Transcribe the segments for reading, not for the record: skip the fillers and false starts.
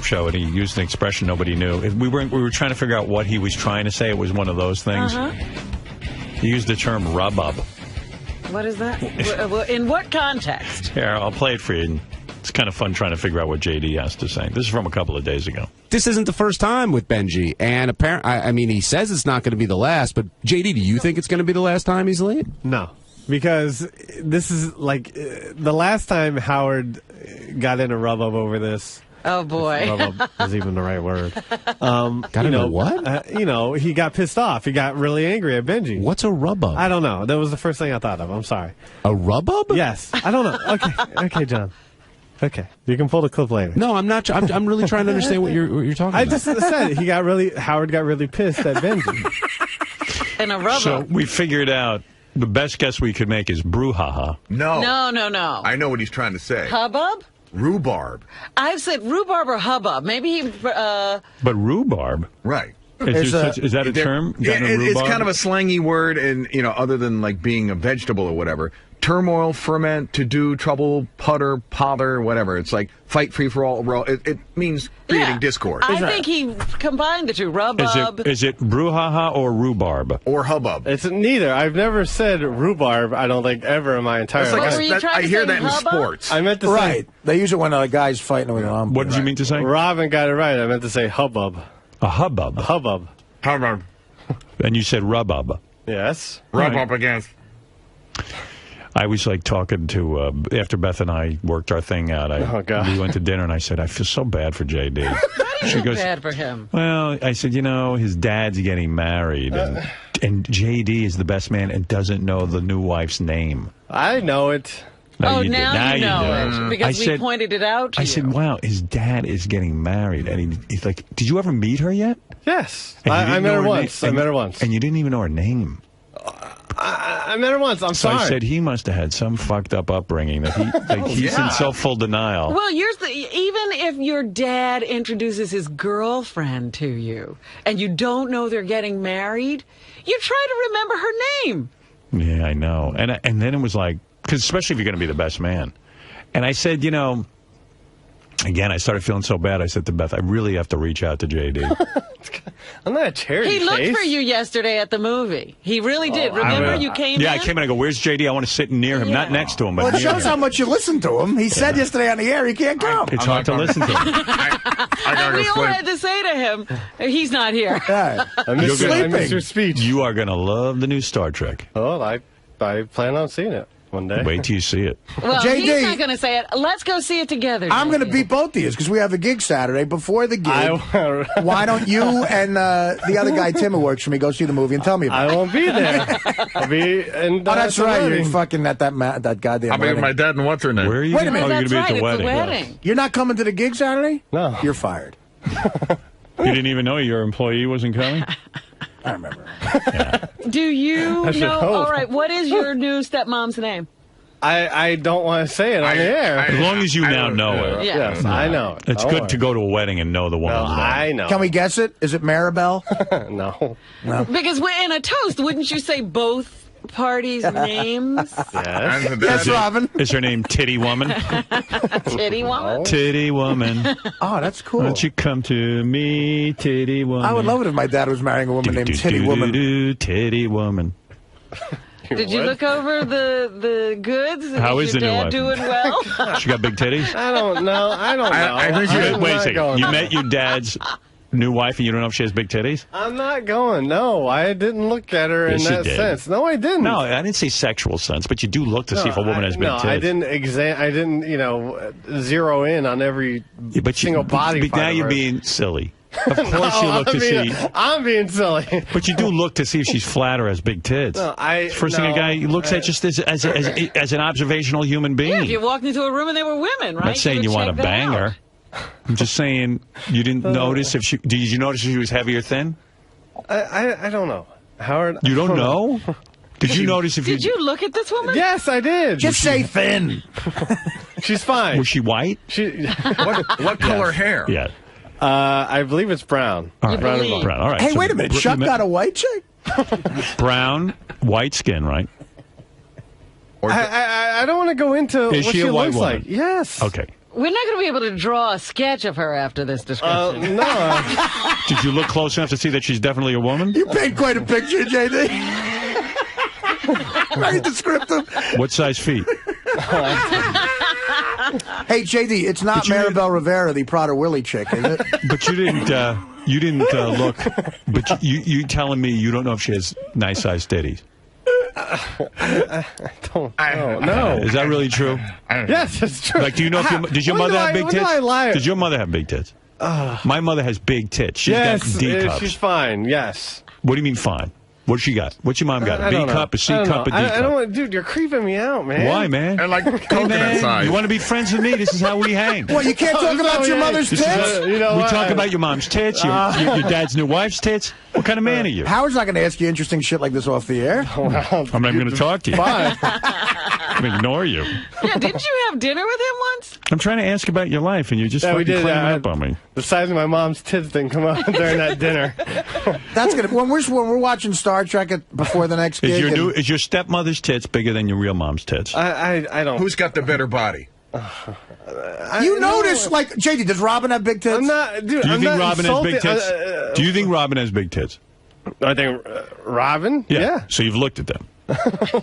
show, and he used an expression nobody knew. We were trying to figure out what he was trying to say. It was one of those things. He used the term rub-up. What is that? In what context? Here, I'll play it for you. It's kind of fun trying to figure out what JD has to say. This is from a couple of days ago. This isn't the first time with Benji, and apparently, I mean, he says it's not going to be the last, but JD, do you think it's going to be the last time he's late? No, because this is like the last time Howard got in a rub-up over this. Oh, boy. Rub-up is even the right word. Got in a what? He got pissed off. He got really angry at Benji. What's a rub-up? I don't know. That was the first thing I thought of. I'm sorry. A rub-up? Yes. I don't know. Okay, John. Okay, you can pull the clip later. No, I'm not. I'm really trying to understand what you're talking about. I just said Howard got really pissed at Benji. And a rubber. So we figured out the best guess we could make is brouhaha. No. No. I know what he's trying to say. Hubbub? Rhubarb. I've said rhubarb or hubbub. Maybe he... But rhubarb? Right. Is that a term? It's kind of a slangy word, and other than like being a vegetable or whatever. Turmoil, ferment, to do, trouble, putter, pother, whatever. It's like fight, free for all. It means creating discord. I think he combined the two. Rub-ub. Is it brouhaha or rhubarb? Or hubbub. It's neither. I've never said rhubarb, I don't think, ever in my entire life. I hear that in sports. I meant to say... Right. They use it when a guy's fighting with an arm. What did you mean to say? Robin got it right. I meant to say hubbub. A hubbub? Hubbub. Hubbub. And you said rub-up. Yes. Rub up against... I was like talking to, after Beth and I worked our thing out, we went to dinner and I said, I feel so bad for JD. She goes, bad for him. Well, I said, his dad's getting married and JD is the best man and doesn't know the new wife's name. I know it. Now you know it because we pointed it out to you. I said, wow, his dad is getting married. And he's like, did you ever meet her yet? Yes. I met her once. I met her once. And you didn't even know her name. I met her once. I'm sorry. I said he must have had some fucked up upbringing that he's in so full denial. Well, even if your dad introduces his girlfriend to you and you don't know they're getting married, you try to remember her name. Yeah, I know. And then it was like, because especially if you're going to be the best man. And I said, again, I started feeling so bad. I said to Beth, I really have to reach out to JD. I'm not a charity He looked case. for you yesterday at the movie. He really did. Remember, you came in? Yeah, I came in. I go, where's JD? I want to sit near him, not next to him. But Well, it shows how much you listen to him. He said yesterday on the air he can't come. It's hard to listen to him. And we all had to say to him, he's not here. Yeah. I miss your speech. You are going to love the new Star Trek. Oh, I plan on seeing it one day. Wait till you see it. Well, JD, he's not going to say it. Let's go see it together. I'm going to beat both of you because we have a gig Saturday. Before the gig, why don't you and the other guy, Tim, who works for me, go see the movie and tell me about it? I won't be there. I'll be in that's right. You're fucking at that goddamn I'll be with my dad and what's her name? Where are you? Wait a minute. Oh, you're That's going to be right. at the It's wedding. the wedding. You're not coming to the gig Saturday? No. You're fired. You didn't even know your employee wasn't coming? I remember. Yeah. Do you should know? hope. All right. What is your new stepmom's name? I don't want to say it on the air. As long as you now know it. Yeah. Yes, I know. It's good to go to a wedding and know the woman's name. I know. Can we guess it? Is it Maribel? No. Because we're in a toast. Wouldn't you say both parties' names? Yes. Yes, Robin. Is her name Titty Woman? Titty woman? Titty Woman. Oh, that's cool. Why don't you come to me, Titty Woman? I would love it if my dad was marrying a woman named Titty Woman. Titty Woman. Did you look over the goods? How is your the new dad wife? doing well? She got big titties? I don't know. I think she Wait a second. You met your dad's new wife and you don't know if she has big titties? I'm not going. No, I didn't look at her Yes, in you that did. sense. No, I didn't. No, I didn't say sexual sense, but you do look to see if a woman has big tits. No, I didn't zero in on every single body But part now of you're her. being silly. Of course you look to see. I'm being silly. But you do look to see if she's flat or has big tits. No, First thing a guy looks at just as an observational human being. Yeah, if you walked into a room and they were women, right? I'm not saying you want to bang her. I'm just saying you didn't notice if she. Did you notice if she was heavy or thin? I don't know, Howard. You don't know? Did you notice if Did you look at this woman? Yes, I did. Just say thin. She's fine. Was she white? What color hair? Yeah. I believe it's brown. All right. believe. Brown. All right. Hey, So wait a minute. Chuck got a white chick? brown, white skin, right? I don't want to go into Is what she she a white looks woman? like. Yes. Okay. We're not going to be able to draw a sketch of her after this description. No. Did you look close enough to see that she's definitely a woman? You paint quite a picture, JD. Very descriptive. What size feet? Hey, JD, it's not Maribel Rivera, the Prada Willie chick, is it? But you didn't look. But you telling me you don't know if she has nice sized titties? I don't know. No. Is that really true? Yes, it's true. Like, do you know if did your mother have big tits? When do I lie? Did your mother have big tits? My mother has big tits. She's got D cups. She's fine. Yes. What do you mean fine? What she got? What's your mom got? A B cup, a C cup, a D cup? I don't want, dude. You're creeping me out, man. Why, man? And like coconut size. You want to be friends with me? This is how we hang. Well, you can't talk about your mother's tits? We talk about your mom's tits, your dad's new wife's tits. What kind of man are you? Howard's not going to ask you interesting shit like this off the air. I'm not even going to talk to you. Fine. I'm going to ignore you. Yeah, didn't you have dinner with him once? I'm trying to ask about your life, and you're just fucking claiming up on me. The size of my mom's tits didn't come out during that dinner. That's good. When we're watching Star Trek before the next gig. Is your stepmother's tits bigger than your real mom's tits? I don't. Who's got the better body? You notice, like, JD, does Robin have big tits? I'm not, dude. Do you I'm think not Robin has big insulting- tits? Do you think Robin has big tits? I think Robin. Yeah. So you've looked at them.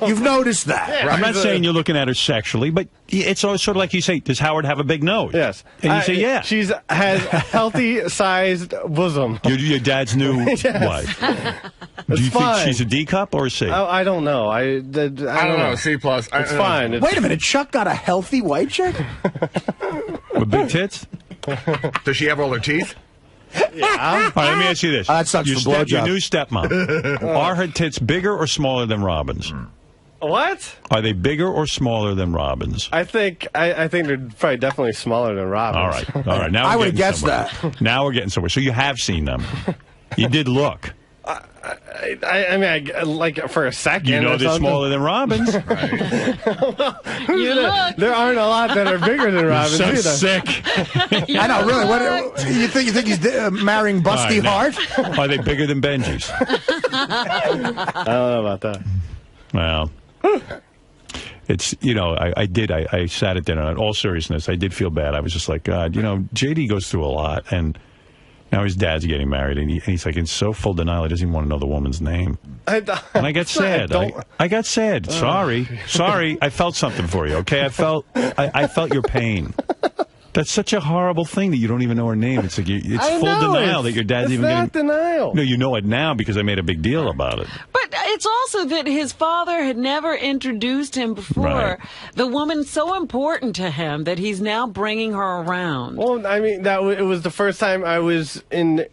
You've noticed that. I'm not saying you're looking at her sexually, but it's always sort of like you say, does Howard have a big nose? Yes. And you say, yeah. She has a healthy-sized bosom. Your dad's new wife. Do you think she's a D cup or a C? I don't know. I don't know. C plus. It's fine. Wait a minute. Chuck got a healthy white chick? With big tits? Does she have all her teeth? Yeah. All right, let me ask you this. That sucks your for blowjob. Your new stepmom. Are her tits bigger or smaller than Robin's? What? Are they bigger or smaller than Robin's? I think they're probably definitely smaller than Robin's. All right. Now I would have guessed that. Now we're getting somewhere. So you have seen them. You did look. I mean, like for a second. You know they're smaller than Robin's. You look. There aren't a lot that are bigger than Robin's So either. sick. I know, really. What you think he's marrying Busty All right, Hart? Are they bigger than Benji's? I don't know about that. Well, it's, I sat at dinner. In all seriousness, I did feel bad. I was just like, God, JD goes through a lot, and now his dad's getting married, and he's like in so full denial, he doesn't even want to know the woman's name. And I got sad. I got sad. Sorry. I felt something for you, okay? I felt your pain. That's such a horrible thing that you don't even know her name. It's like it's full denial that your dad's even getting... It's not denial. No, you know it now because I made a big deal about it. But it's also that his father had never introduced him before. Right. The woman's so important to him that he's now bringing her around. Well, I mean, it was the first time I was in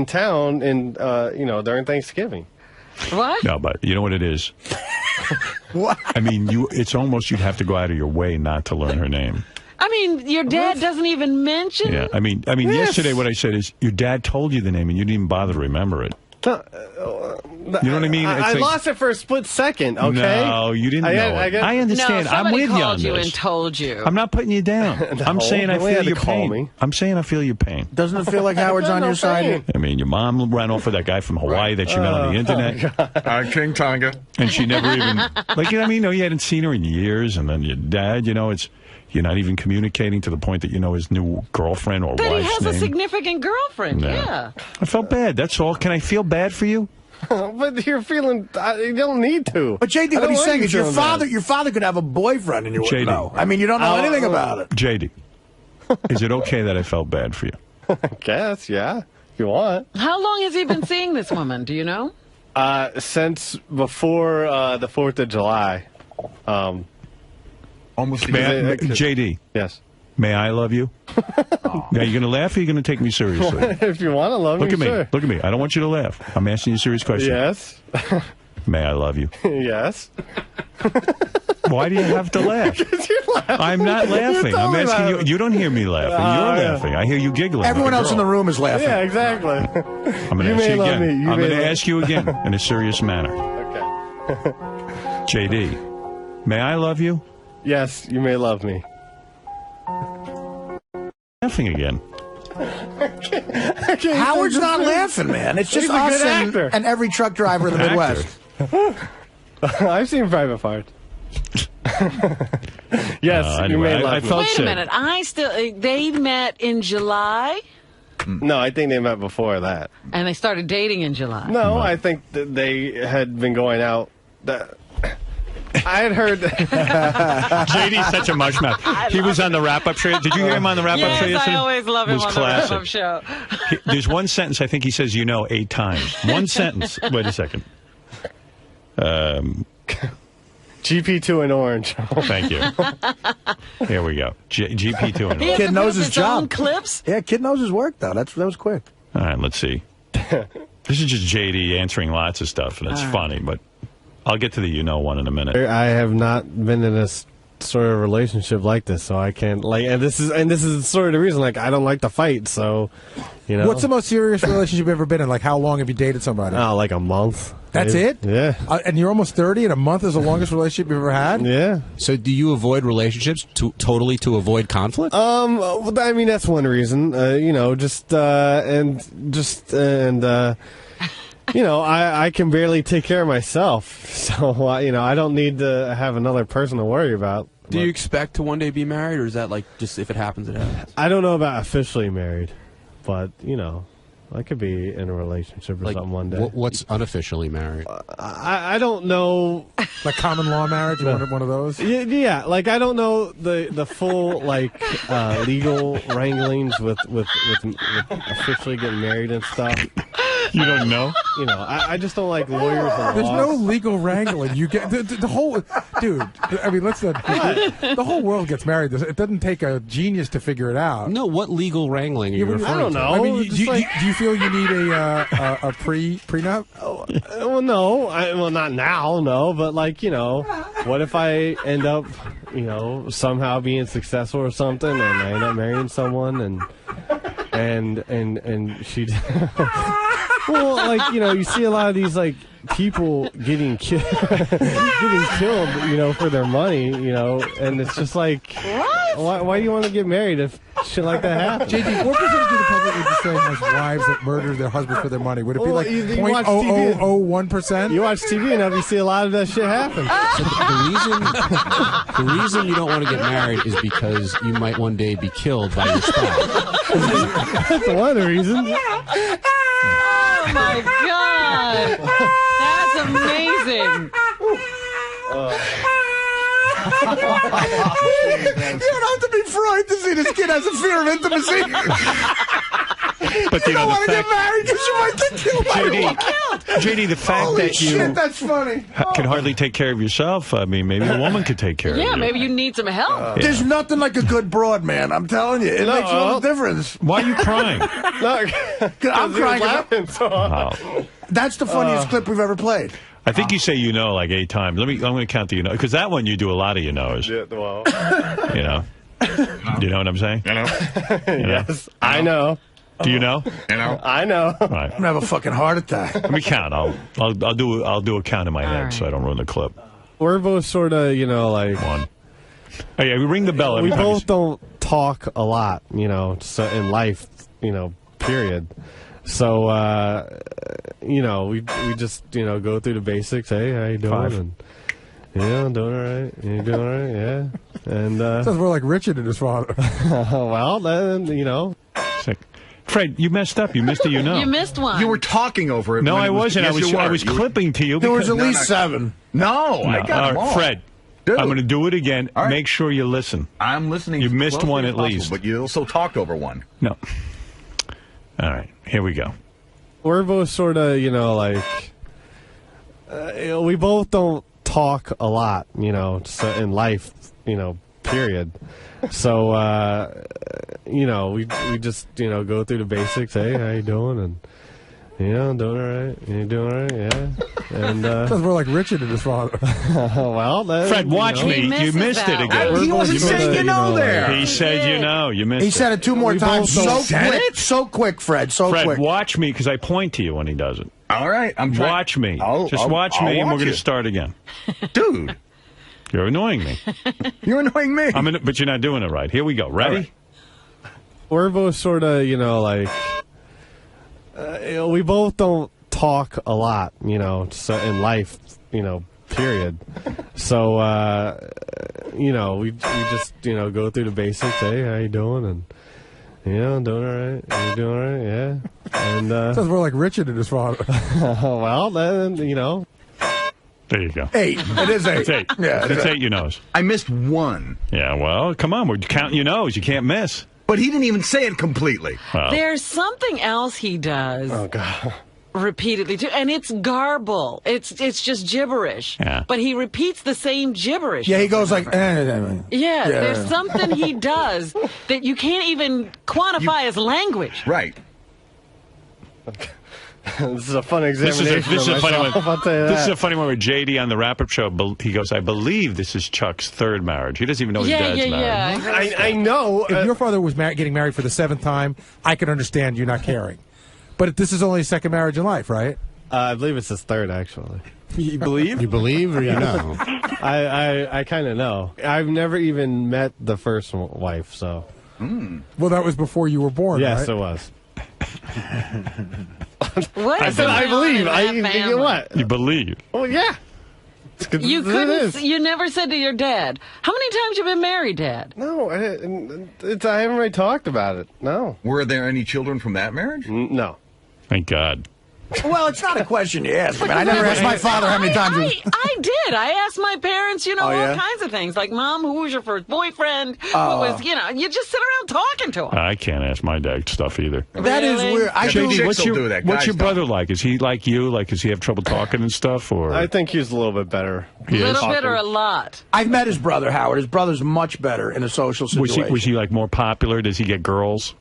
town, during Thanksgiving. What? No, but you know what it is? What? I mean, it's almost you'd have to go out of your way not to learn her name. I mean, your dad doesn't even mention. Yeah, I mean, yesterday what I said is your dad told you the name and you didn't even bother to remember it. You know what I mean? I lost it for a split second. Okay. No, you didn't know it. I understand. No, I'm with you on called you this. and told you. I'm not putting you down. I'm saying I feel your pain. I'm saying I feel your pain. Doesn't it feel like Howard's on your side? I mean, your mom ran off with that guy from Hawaii that she met on the internet. King Tonga. And she never even, you hadn't seen her in years. And then your dad, you're not even communicating to the point that you know his new girlfriend or But wife's he has name. a significant girlfriend, yeah. I felt bad. That's all. Can I feel bad for you? But you're feeling, you don't need to. But JD, what he's saying is your father could have a boyfriend and you wouldn't know. I mean, you don't know anything about it. JD, is it okay that I felt bad for you? I guess, yeah, if you want. How long has he been seeing this woman? Do you know? Since before the 4th of July. Almost. JD. Yes. May I love you? Now, you going to laugh or are you going to take me seriously? If you want to love Look me, at me. sure. Look at me. I don't want you to laugh. I'm asking you a serious question. Yes. May I love you? Yes. Why do you have to laugh? I'm not laughing. I'm asking you. You don't hear me laughing. You're laughing. I hear you giggling. Everyone else in the room is laughing. Yeah, exactly. I'm going to ask you again. I'm going to ask you again in a serious manner. Okay. JD, may I love you? Yes, you may love me. Laughing again. Howard's not laughing, man. It's just us and every truck driver in the Midwest. I've seen private parts. Yes, you anyway, may love I me. felt Wait sick. a minute. They met in July, No, I think they met before that. and they started dating in July. No, I think that they had been going out. I had heard. JD's such a mushmouth. He was on the wrap-up show. Did you hear him on the wrap-up show Yes, yesterday? I always love him It was on classic. the wrap-up show. There's one sentence I think he says 8 times. One sentence. Wait a second. GP2 in orange. Thank you. Here we go. GP2 and He has Kid to knows put up his job. own clips. Yeah, kid knows his work, though. That was quick. All right, let's see. This is just JD answering lots of stuff, and it's funny, but I'll get to the one in a minute. I have not been in a sort of relationship like this, so I can't and this is sort of the reason. Like, I don't like to fight, so What's the most serious relationship you've ever been in? Like, how long have you dated somebody? Oh, like a month. That's it? Yeah. And you're almost 30, and a month is the longest relationship you've ever had? Yeah. So do you avoid relationships totally to avoid conflict? Well, I mean, that's one reason. I can barely take care of myself, so I don't need to have another person to worry about. Do you expect to one day be married, or is that like just if it happens, it happens? I don't know about officially married, but I could be in a relationship or something one day. What's unofficially married? I don't know. Like common law marriage, one of those? Yeah, like I don't know the full legal wranglings with officially getting married and stuff. You don't know? I just don't like lawyers and There's no laws. legal wrangling. You get the whole dude. I mean, the whole world gets married. It doesn't take a genius to figure it out. No, what legal wrangling are you referring I don't to? know. I mean, Just do you feel you need a prenup? Well, no. Well, not now, no. But what if I end up, somehow being successful or something, and I end up marrying someone, and she. Well, you see a lot of these people getting killed, for their money, and it's just why do you want to get married if shit like that happens? JD, what percentage of the public would you say has wives that murder their husbands for their money? Would it be like you watch TV. 0.0001%? You watch TV and you see a lot of that shit happen. The reason you don't want to get married is because you might one day be killed by your spouse. That's one reason. Oh my God, that's amazing. You don't have to be Freud to see this kid has a fear of intimacy. But You don't want to get married because you might get killed by JD, the fact Holy that you shit, that's funny. can hardly take care of yourself, I mean, maybe a woman could take care of you. Yeah, maybe you need some help. There's nothing like a good broad, man. I'm telling you. It makes all the difference. Why are you crying? I'm crying. Oh. That's the funniest clip we've ever played. I think you say 8 times. I'm going to count the because that one you do a lot of knows. Yeah, well. You know what I'm saying? Yes, I know. Do you know? I know. All right. I'm gonna have a fucking heart attack. Let me count. I'll do a count in my head right. so I don't ruin the clip. We're both sort of, One. Oh yeah, we ring the bell every we time. both don't talk a lot, so in life, period. So, we just, go through the basics. Hey, how you doing? 5. And, I'm doing all right. You doing all right? Yeah. And, Sounds more like Richard and his father. well, then, 6. Fred, you messed up. You missed it. You missed one. You were talking over it. No, when I it was, wasn't. Yes, I was You were- clipping to you. There was because- at least 7. No, I got all them all. Fred, Dude. I'm going to do it again. All right. Make sure you listen. I'm listening. You as missed closely one as at possible, least. But you also talked over one. No. All right. Here we go. we're both sort of, we both don't talk a lot, so in life, period. So, we just, go through the basics. Hey, how you doing? And, I'm doing all right. You doing all right? Yeah. And, Sounds more like Richard and his father. well, then, Fred, watch He me. You misses missed it that again. one. He wasn't You saying missed it, there. He said you missed He it. said it 2 more We times. both So don't- Said quick. it? So quick, Fred. So Fred, quick. watch me because I point to you when he does it. All right, I'm trying. Watch me. Just I'll watch me, and we're watch going to it. start again. Dude, You're annoying me. you're annoying me. But you're not doing it right. Here we go. Ready? All right. we're both sort of, we both don't talk a lot, so in life, period. So, we just, go through the basics. Hey, how you doing? And, doing all right. You doing all right? Yeah. And, sounds more like Richard and his father. well, then, There you go. 8. It is 8. It's 8. Yeah, it's 8, you knows. I missed one. Yeah, well, come on. We're counting your nose. You can't miss. But he didn't even say it completely. Well, There's something else he does. Oh, God. Repeatedly too, and it's garble. It's just gibberish. Yeah. But he repeats the same gibberish. Yeah, he goes like, Yeah, there's something he does that you can't even quantify as language. Right. This is a fun examination. This is a funny one. I'll tell you This is that. a funny one with JD on the wrap-up show. He goes, I believe this is Chuck's 3rd marriage. He doesn't even know his dad's married. I know. If your father was getting married for the 7th time, I could understand you not caring. But this is only his 2nd marriage in life, right? I believe it's his 3rd, actually. You believe? You believe or you know? I kind of know. I've never even met the first wife, so. Well, that was before you were born, Yes, right? it was. What I is said going I on believe. in that family? What? You believe. Oh, yeah. You It couldn't. is. You never said to your dad, "How many times you been married, Dad?" No, I haven't really talked about it. No. Were there any children from that marriage? No. Thank God. Well, it's not a question you ask. I never asked my father how many times. I did. I asked my parents, Oh, yeah? all kinds of things. Like, Mom, who was your first boyfriend? What was, you just sit around talking to him. I can't ask my dad stuff either. That is Really? weird. I do. JD, What's will your, do that. what's Guys your don't. brother like? Is he like you? Like, does he have trouble talking and stuff? Or I think he's a little bit better. He A is? little bit or a lot? I've met his brother, Howard. His brother's much better in a social situation. Was he like more popular? Does he get girls?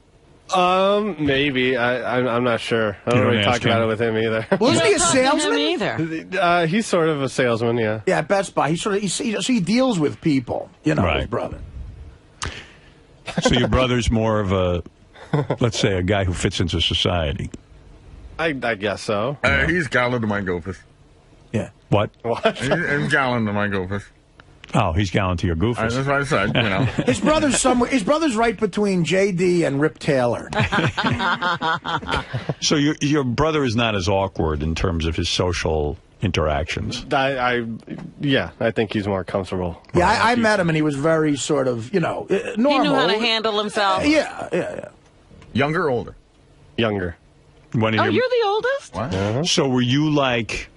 Maybe. I'm not sure. I You don't don't really ask talk about him? it with him either. Well, isn't he a Don't talk to him salesman? either. He's sort of a salesman, yeah. Yeah, at Best Buy. He deals with people. His Right. brother. So your brother's more of a, let's say, a guy who fits into society. I guess so. He's gallant to my gophers. Yeah. What? He's gallant to my gophers. Oh, he's gallant to your goofers. That's what I said, His brother's somewhere. His brother's right between JD and Rip Taylor. So your brother is not as awkward in terms of his social interactions. Yeah, I think he's more comfortable. Yeah, I met him and he was very sort of, normal. He knew how to handle himself. Yeah. Younger or older? Younger. When Oh, you're the oldest? What? So were you like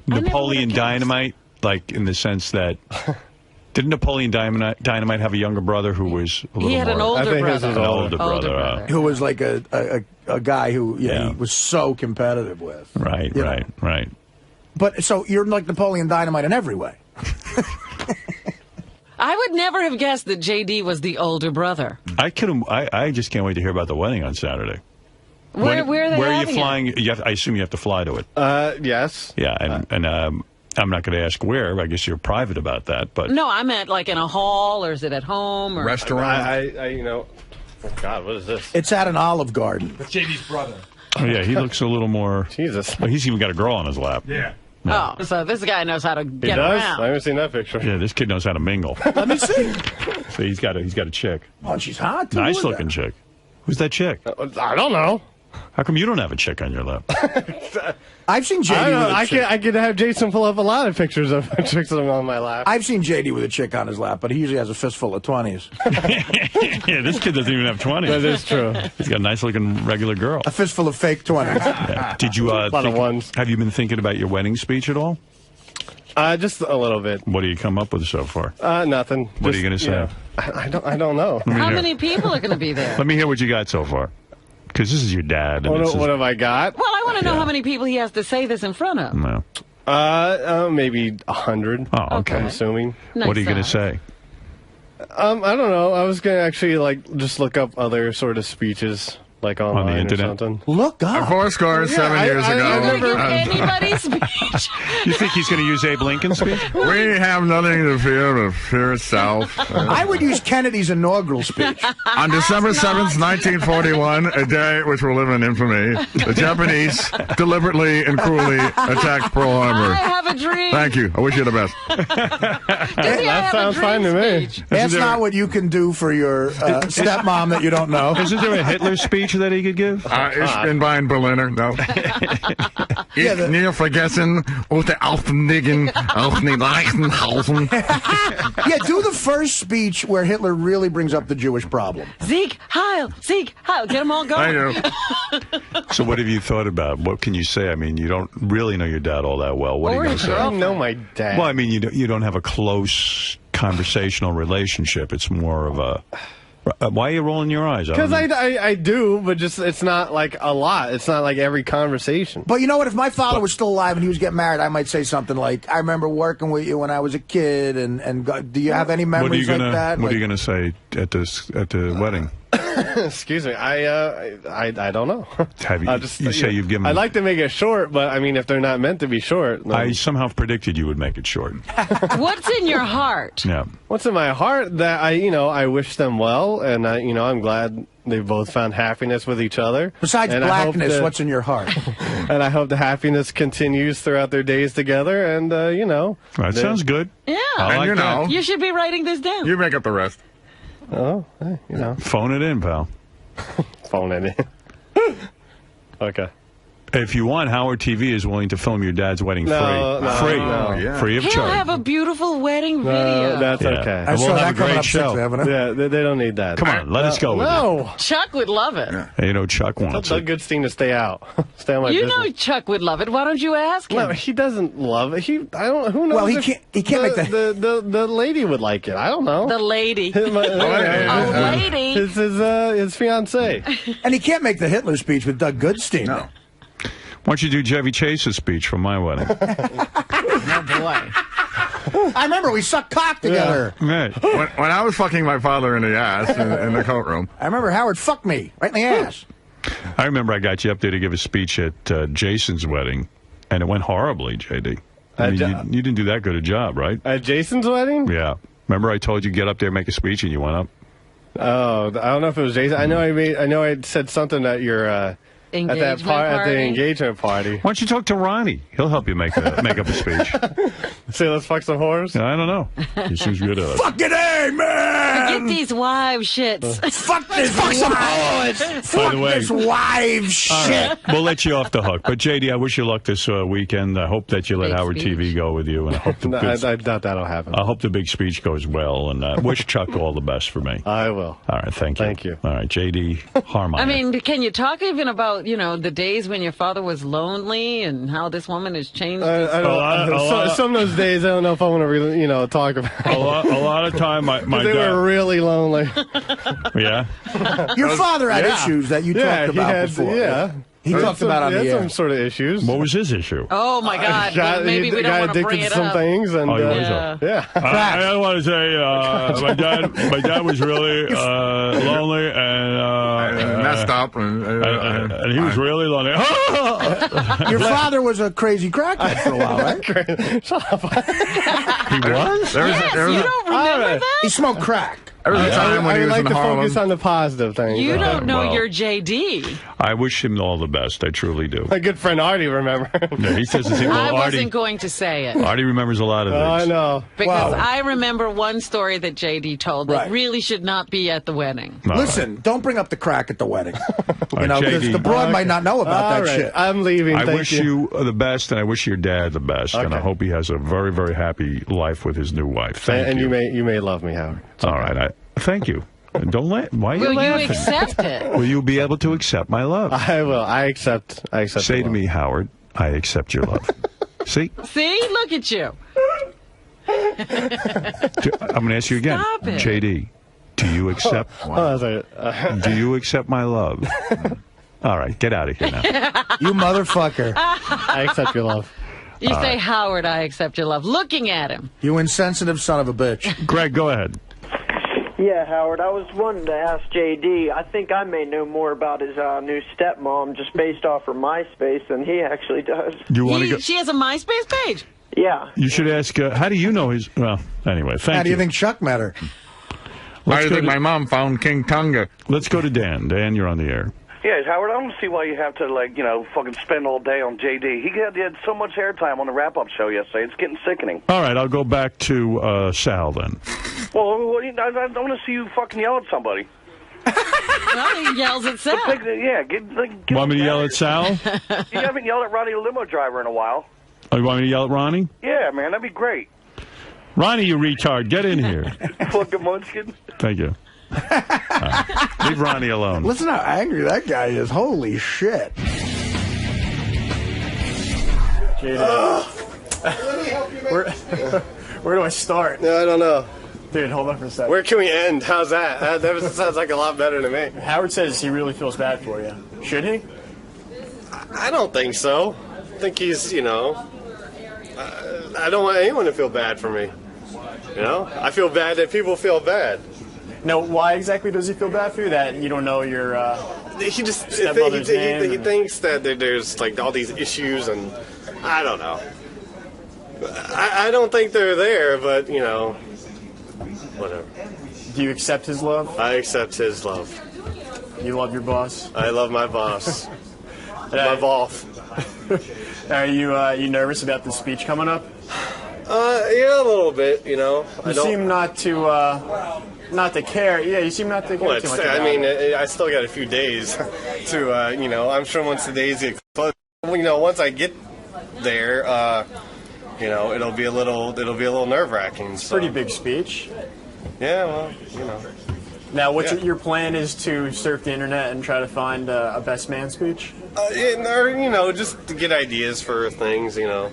Napoleon would've guessed. Dynamite? Like in the sense that didn't Napoleon Dynamite have a younger brother who was a little He had more an older I think his brother. was an older. older brother? brother. Who was like a guy who Yeah. he was so competitive with. Right, You know. right. But so you're like Napoleon Dynamite in every way. I would never have guessed that JD was the older brother. I just can't wait to hear about the wedding on Saturday. Where are they Where are you having it? flying? I assume you have to fly to it. Yes. Yeah, and I'm not going to ask where. I guess you're private about that. But No, I meant like in a hall, or is it at home? Or Restaurant? Oh, God, what is this? It's at an Olive Garden. That's JD's brother. oh, yeah, he looks a little more. Jesus. Well, he's even got a girl on his lap. Yeah. Oh, so this guy knows how to He get does? around. I haven't seen that picture. Yeah, this kid knows how to mingle. Let me see. So he's got a chick, Oh, she's hot too. nice Look at looking that. chick. Who's that chick? I don't know. How come you don't have a chick on your lap? I've seen JD I don't know. with a chick. I could have Jason pull up a lot of pictures of chicks on my lap. I've seen JD with a chick on his lap, but he usually has a fistful of 20s. Yeah, this kid doesn't even have 20. That is true. He's got a nice looking regular girl. A fistful of fake 20s. Yeah. Did you lot of ones. have you been thinking about your wedding speech at all? Just a little bit. What do you come up with so far? Nothing. What are you gonna say? I don't know. Let me How hear. many people are going to be there? Let me hear what you got so far. Because this is your dad. And this is, What have I got? Well, I want to know Yeah. how many people he has to say this in front of. no. Maybe 100. Oh, okay. I'm assuming. Nice What are you going to size. say? I don't know. I was gonna actually just look up other sort of speeches online the or internet? something. Look up. 4 scores, 7 I- years I- ago. I've Are you never- going to give anybody's speech? You think he's going to use Abe Lincoln's speech? We have nothing to fear but fear itself. I would use Kennedy's inaugural speech. On December 7th, 1941, a day which will live in infamy, the Japanese deliberately and cruelly attacked Pearl I Harbor. have a dream. Thank you. I wish you the best. That sounds fine to me. That's not what you can do for your stepmom that you don't know. Isn't there a Hitler speech speech that he could give? Ich bin bei Berliner. No. Ich nie vergessen, aus der Alpendigen, auch nicht Reichenhausen. Yeah, do the first speech where Hitler really brings up the Jewish problem. Sieg Heil, Sieg Heil. Get them all going. I know. So what have you thought about? What can you say? I mean, you don't really know your dad all that well. What are you going to say? I know my dad. Well, I mean, you don't have a close conversational relationship. It's more of a... Why are you rolling your eyes? Because I do, but just it's not like a lot. It's not like every conversation. But you know what? If my father was still alive and he was getting married, I might say something like, I remember working with you when I was a kid, and do you have any memories like that? What are you going to say at the wedding? Excuse me. I don't know. Have you? You say you've given. I'd like to make it short, but I mean, if they're not meant to be short, then... I somehow predicted you would make it short. What's in your heart? Yeah. What's in my heart? That I wish them well, and I'm glad they both found happiness with each other. Besides and blackness, what's in your heart? And I hope the happiness continues throughout their days together. And That sounds good. Yeah. I like that. You should be writing this down. You make up the rest. Oh, Phone it in, pal. Phone it in. Okay. If you want, Howard TV is willing to film your dad's wedding free. Free of He'll charge. have a beautiful wedding video. That's okay. I we'll saw have that a great coming show. up 6, Yeah, they don't need that. Come on, let us go with No. Chuck would love it. it. You know, Chuck wants Tell it. Doug Goodstein to stay out. Stay on my You business. know Chuck would love it. Why don't you ask him? No, he doesn't love it. Who knows? Well, he if can't make the lady would like it. I don't know. The lady. Lady. His fiance. And he can't make the Hitler speech with Doug Goodstein. No. Why don't you do Chevy Chase's speech from my wedding? Oh, boy. I remember we sucked cock together. Right. When I was fucking my father in the ass in the coat room. I remember Howard fucked me right in the ass. I remember I got you up there to give a speech at Jason's wedding, and it went horribly, JD. I mean, you didn't do that good a job, right? At Jason's wedding? Yeah. Remember I told you get up there, make a speech, and you went up? Oh, I don't know if it was Jason. I know I said something at your... Engagement at the engagement party. Why don't you talk to Ronnie? He'll help you make up a speech. Say, let's fuck some whores? I don't know. He seems good at it. Fucking A, man! Forget these wives shits. Fuck this wives! Fuck this wives shit! Right. We'll let you off the hook. But, JD, I wish you luck this weekend. I hope that you let Big Howard speech. TV go with you. And I hope I doubt that'll happen. I hope the big speech goes well. And wish Chuck all the best for me. I will. All right, thank you. Thank you. All right, JD Harmon. I mean, can you talk even about, the days when your father was lonely and how this woman has changed? Some of those days, I don't know if I want to really, talk about. a lot of time, my they dad. were really lonely. Yeah. Your father had issues that you talked about before. Yeah. He talked about on he the had air. some sort of issues. What was his issue? Oh, my God. Well, maybe we don't want to bring addicted it to some up. things. And, Oh, he was Yeah. I don't want to say my dad was really lonely and messed up. And he was really lonely. Your father was a crazy crackhead for a while, right? Shut up. He was? Yes, you don't remember that? He smoked crack. There was a time when I he would was like in to Harlem. focus on the positive things. You don't know well. your JD. I wish him all the best. I truly do. My good friend Artie, remember? Yeah, he says I Artie, wasn't going to say it. Artie remembers a lot of I things. know. Because Wow. I remember one story that JD told that Right. really should not be at the wedding. All Listen, don't bring up the crack at the wedding. right, Because JD. the broad might not know about All that right, shit. I'm leaving. I Thank wish you the best, and I wish your dad the best, and I Okay. hope he has a very, very happy life with his new wife. Thank And you. you may love me, Howard. All right. Thank you. And don't laugh. Why are you Will you laughing? accept it? Will you be able to accept my love? I will. I accept. Say your to love. me, Howard, I accept your love. See? See? Look at you. I'm going to ask you again. Stop it. JD, do you accept Oh, sorry. do you accept my love? All right, get out of here now. You motherfucker. I accept your love. You say, Howard, I accept your love. Looking at him. You insensitive son of a bitch. Greg, go ahead. Yeah, Howard, I was wanting to ask JD. I think I may know more about his new stepmom just based off her MySpace than he actually does. Do you want to go? She has a MySpace page. Yeah. You should ask, how do you know his... Well, anyway, thank you. How do you think Chuck met her? I think my mom found King Tunga. Let's go to Dan. Dan, you're on the air. Yeah, Howard, I don't see why you have to, fucking spend all day on JD. He had so much airtime on the wrap-up show yesterday. It's getting sickening. All right, I'll go back to Sal then. Well, I want to see you fucking yell at somebody. Well, he yells at Sal. Want me to yell at Sal? You haven't yelled at Ronnie the limo driver in a while. Oh, you want me to yell at Ronnie? Yeah, man, that'd be great. Ronnie, you retard, get in here. Fucking munchkin. Thank you. Leave Ronnie alone. Listen how angry that guy is. Holy shit. Where do I start? No, I don't know. Dude, hold on for a second. Where can we end? How's that? That sounds like a lot better to me. Howard says he really feels bad for you. Should he? I don't think so. I think he's, I don't want anyone to feel bad for me. I feel bad that people feel bad. No, why exactly does he feel bad for you? That you don't know your he just stepmother's name? He thinks that there's like all these issues, and I don't know. I don't think they're there, but whatever. Do you accept his love? I accept his love. You love your boss? I love my boss. My boss. Are you nervous about the speech coming up? Yeah, a little bit. You seem not to care. Yeah, you seem not to care too much about it. I still got a few days to. I'm sure once the days get close, once I get there, it'll be a little nerve-wracking. It's a pretty big speech. Yeah, well, Now, your plan is to surf the internet and try to find a best man speech? Just to get ideas for things, a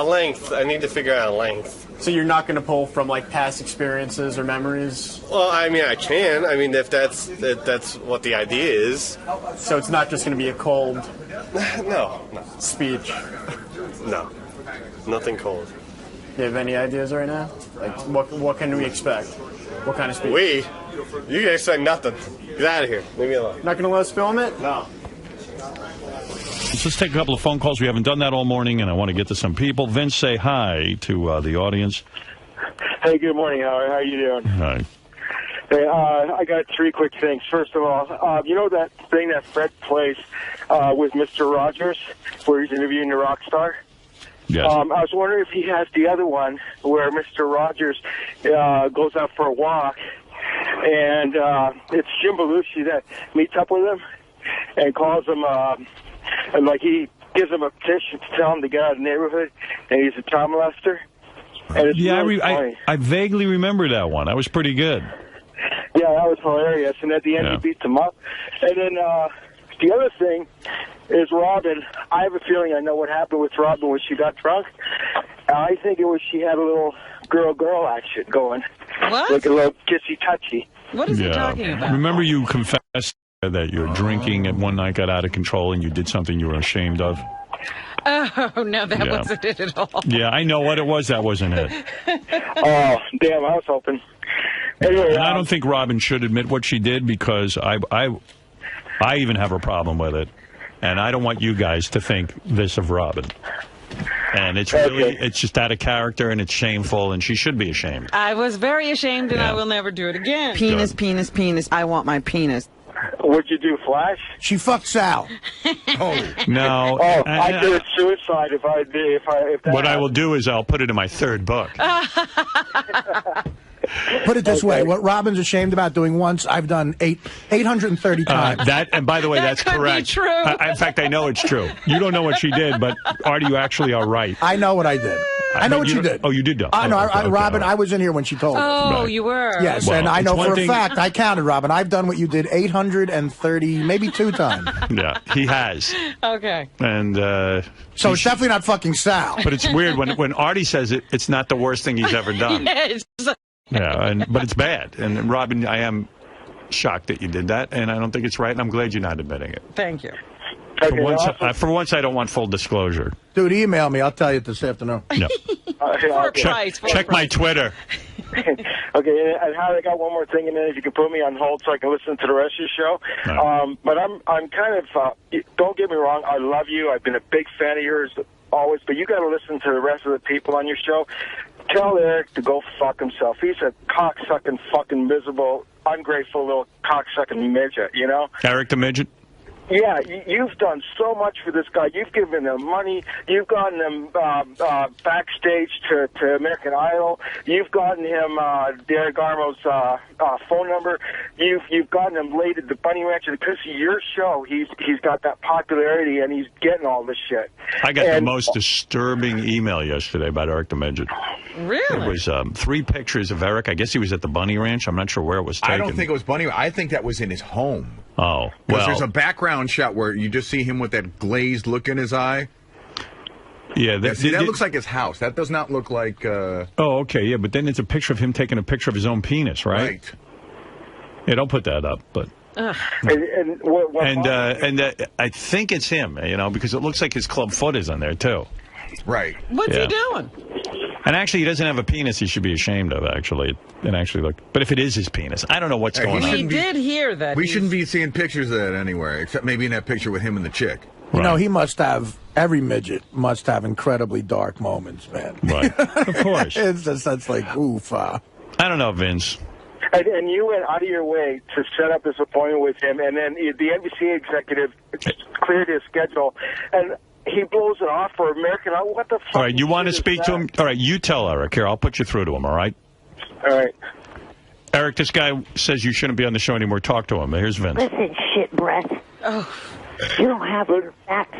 length. I need to figure out a length. So you're not going to pull from, past experiences or memories? Well, I can. If that's what the idea is. So it's not just going to be a cold... No. Speech? No. Nothing cold. Do you have any ideas right now? What can we expect? What kind of speech? You can expect nothing. Get out of here. Leave me alone. Not going to let us film it? No. Let's take a couple of phone calls. We haven't done that all morning, and I want to get to some people. Vince, say hi to the audience. Hey, good morning, Howard. How you doing? Hi. Hey, I got three quick things. First of all, that thing that Fred plays with Mr. Rogers, where he's interviewing the rock star? Yes. I was wondering if he has the other one where Mr. Rogers goes out for a walk, and it's Jim Belushi that meets up with him and calls him, and he gives him a petition to tell him to get out of the neighborhood, and he's a child molester. And it's really funny. I vaguely remember that one. That was pretty good. Yeah, that was hilarious. And at the end, he beats him up. And then the other thing is Robin. I have a feeling I know what happened with Robin when she got drunk. I think it was she had a little girl-girl action going. What? Like a little kissy-touchy. What is he talking about? Remember you confessed that your drinking at one night got out of control and you did something you were ashamed of? Oh, no, that wasn't it at all. Yeah, I know what it was. That wasn't it. Oh, damn, I was hoping. Anyway, and I don't think Robin should admit what she did because I even have a problem with it. And I don't want you guys to think this of Robin. And it's really, it's just out of character and it's shameful and she should be ashamed. I was very ashamed and I will never do it again. Penis, penis, penis. I want my penis. What'd you do, Flash? She fucked Sal. No. Oh, I'd do suicide if that What I will do is I'll put it in my third book. Put it this way: what Robin's ashamed about doing once, I've done 830 times. And by the way, that's correct. Be true. In fact, I know it's true. You don't know what she did, but Artie, you actually are right. I know what I did. I know what you did. Oh, you did know. I know. Okay, Robin, I was in here when she told me. Oh, you were. Yes, Well, and I know it's for one a thing- fact. I counted, Robin. I've done what you did 830, maybe 2 times. Yeah, he has. Okay. And So it's definitely not fucking Sal. but it's weird when Artie says it. It's not the worst thing he's ever done. Yes. Yeah, but it's bad. And Robin, I am shocked that you did that, and I don't think it's right. And I'm glad you're not admitting it. Thank you. For once, I don't want full disclosure. Dude, email me. I'll tell you this afternoon. No. Check my Twitter. Okay, and Howard, I got one more thing, and then if you can put me on hold so I can listen to the rest of your show. Right. But I'm kind of, don't get me wrong, I love you. I've been a big fan of yours always, but you got to listen to the rest of the people on your show. Tell Eric to go fuck himself. He's a cocksucking, fucking miserable, ungrateful little cocksucking midget, you know? Eric the Midget? Yeah, you've done so much for this guy. You've given him money. You've gotten him backstage to American Idol. You've gotten him Derek Garmo's phone number. You've gotten him laid at the Bunny Ranch. And because of your show, he's got that popularity, and he's getting all this shit. I got the most disturbing email yesterday about Eric the Midget. Really? It was 3 pictures of Eric. I guess he was at the Bunny Ranch. I'm not sure where it was taken. I don't think it was Bunny. I think that was in his home. Oh, because well. there's a background shot where you just see him with that glazed look in his eye. Yeah, that looks like his house. That does not look like... Oh, okay, yeah, but then it's a picture of him taking a picture of his own penis, right? Right. Yeah, don't put that up, but... And I think it's him, because it looks like his club foot is on there, too. Right. What's he doing? And actually, he doesn't have a penis he should be ashamed of, actually. And actually, look. But if it is his penis, I don't know what's going on. He did hear that. We shouldn't be seeing pictures of that anywhere, except maybe in that picture with him and the chick. You know, he must have, every midget must have incredibly dark moments, man. Right. Of course. It's just, that's like, oof. I don't know, Vince. And you went out of your way to set up this appointment with him, and then the NBC executive cleared his schedule, and he blows it off for American Idol. What the fuck? All right, you want to speak to him? All right, you tell Eric. Here, I'll put you through to him, all right? All right. Eric, this guy says you shouldn't be on the show anymore. Talk to him. Here's Vince. Listen, shit breath. Oh. You don't have your facts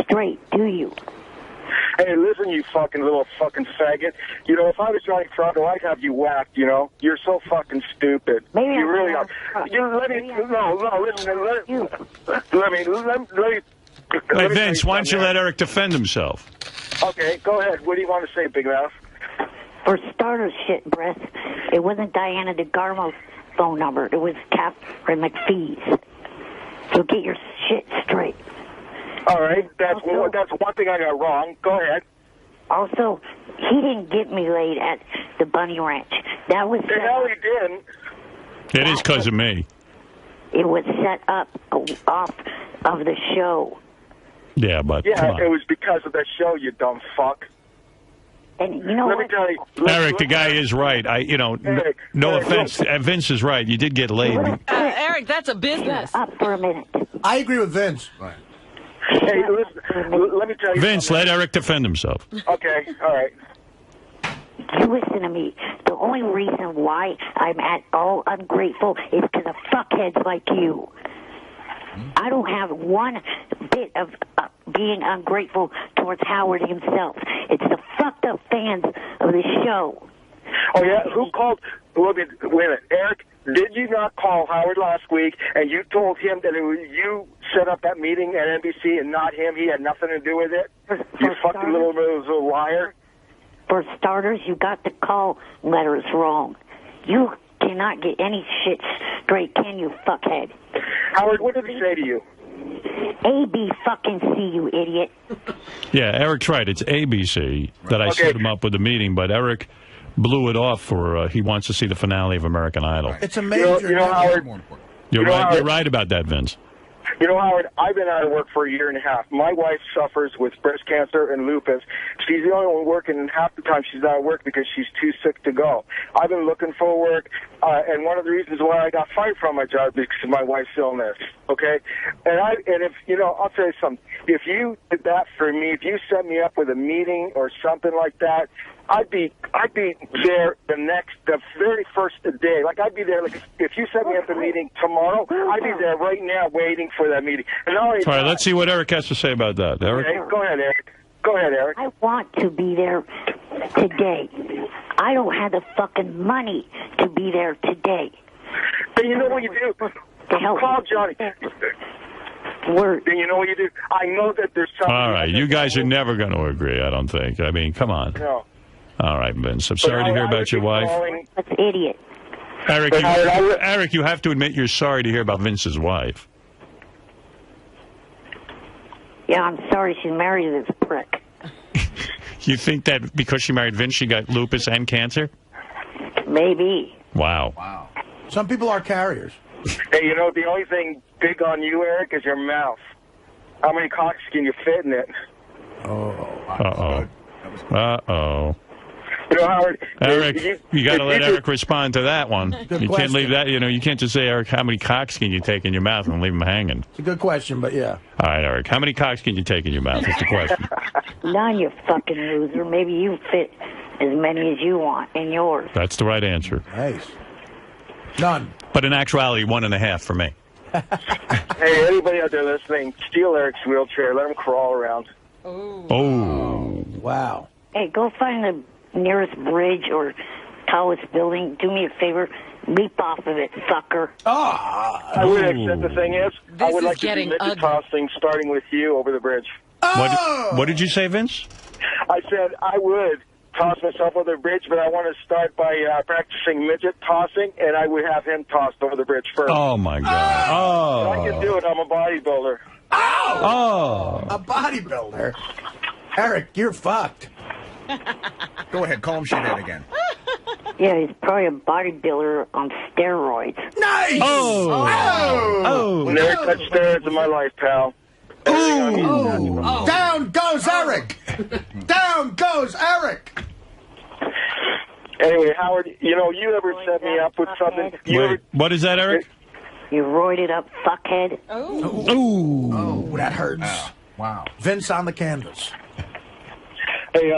straight, do you? Hey, listen, you little fucking faggot. You know, if I was Johnny Toronto, I'd have you whacked, you know? You're so fucking stupid. Maybe you really are. Let me... Hey, Vince, why don't you let Eric defend himself? Okay, go ahead. What do you want to say, Big Mouth? For starters, shit breath, it wasn't Diana DeGarmo's phone number. It was Catherine McPhee's. So get your shit straight. All right, that's one thing I got wrong. Go ahead. Also, he didn't get me laid at the Bunny Ranch. That was the hell he didn't. It is because of me. It was set up off of the show. Yeah, but yeah, it was because of that show, you dumb fuck. And you know Let what? me tell you, Eric, the guy is right. No offense. Vince is right. You did get laid. Eric, that's a business. Shut up for a minute. I agree with Vince. Right. Hey, listen, let me tell you Vince, something. let Eric defend himself. Okay, all right. You listen to me. The only reason why I'm at all ungrateful is because of fuckheads like you. I don't have one bit of being ungrateful towards Howard himself. It's the fucked up fans of the show. Oh, yeah? Who called? Wait a minute. Eric, did you not call Howard last week and you told him that it was you set up that meeting at NBC and not him? He had nothing to do with it? You fucking little liar. For starters, you got the call letters wrong. You cannot get any shit straight, can you, fuckhead? Howard, what did he say to you? A-B fucking C, you idiot. Yeah, Eric's right. It's ABC that I set him up with the meeting, but Eric blew it off for he wants to see the finale of American Idol. It's a major... You know, Howard... You're right. You're right about that, Vince. You know, Howard, I've been out of work for a year and a half. My wife suffers with breast cancer and lupus. She's the only one working, and half the time she's out of work because she's too sick to go. I've been looking for work, and one of the reasons why I got fired from my job is because of my wife's illness, okay? And if, you know, I'll tell you something. If you did that for me, if you set me up with a meeting or something like that, I'd be there the very first day. Like, I'd be there, like, if you set me up a meeting tomorrow, I'd be there right now waiting for that meeting. And all right, let's see what Eric has to say about that. Eric? Okay, go ahead, Eric. Go ahead, Eric. I want to be there today. I don't have the fucking money to be there today. Then you know what you do? Call Johnny. Word. Then you know what you do? I know that there's something... All right, you guys are never going to agree, I don't think. I mean, come on. No. All right, Vince. I'm sorry to hear about your wife. That's idiot. Eric, you have to admit you're sorry to hear about Vince's wife. Yeah, I'm sorry she married this prick. You think that because she married Vince, she got lupus and cancer? Maybe. Wow. Some people are carriers. Hey, you know, the only thing big on you, Eric, is your mouth. How many cocks can you fit in it? Uh-oh. Uh-oh. You know, Howard, Eric, you got to let Eric respond to that one. Good You question. can't leave that. You can't just say, Eric, how many cocks can you take in your mouth and leave them hanging? It's a good question, but yeah. All right, Eric, how many cocks can you take in your mouth? Is the question. None, you fucking loser. Maybe you fit as many as you want in yours. That's the right answer. Nice. None. But in actuality, 1.5 for me. Hey, anybody out there listening, steal Eric's wheelchair. Let him crawl around. Oh. Wow. Hey, go find the nearest bridge or tallest building. Do me a favor. Leap off of it, sucker. I would accept the thing is, I would like to do midget tossing, starting with you over the bridge. What did you say, Vince? I said I would toss myself over the bridge, but I want to start by practicing midget tossing, and I would have him tossed over the bridge first. Oh, my God. Oh. I can do it. I'm a bodybuilder. Oh. A bodybuilder. Eric, you're fucked. Go ahead, call him shithead again. Yeah, he's probably a bodybuilder on steroids. Nice! Oh! Never touched steroids in my life, pal. Down goes Eric! Down goes Eric! Anyway, Howard, you ever set me up with something? Wait, what is that, Eric? You roided up fuckhead. Oh, that hurts. Wow. Vince on the canvas. Hey,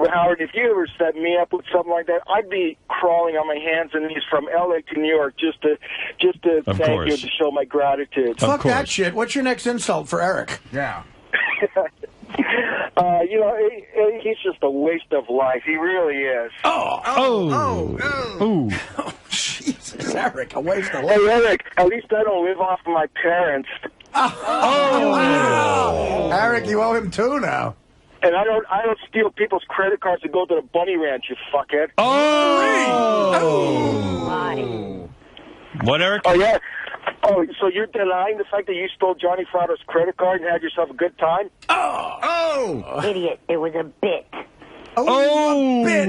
Howard, if you ever set me up with something like that, I'd be crawling on my hands and knees from LA to New York just to thank you, to show my gratitude. Fuck that shit. What's your next insult for Eric? Yeah. He's just a waste of life. He really is. Oh. Jesus, Eric, a waste of life. Hey, Eric, at least I don't live off of my parents. Wow. Eric, you owe him two now. And I don't steal people's credit cards to go to the bunny ranch, you fuckhead. Oh! What, Eric? Oh, yeah. Oh, so you're denying the fact that you stole Johnny Fratto's credit card and had yourself a good time? Oh! Idiot, it was a bit. A bit.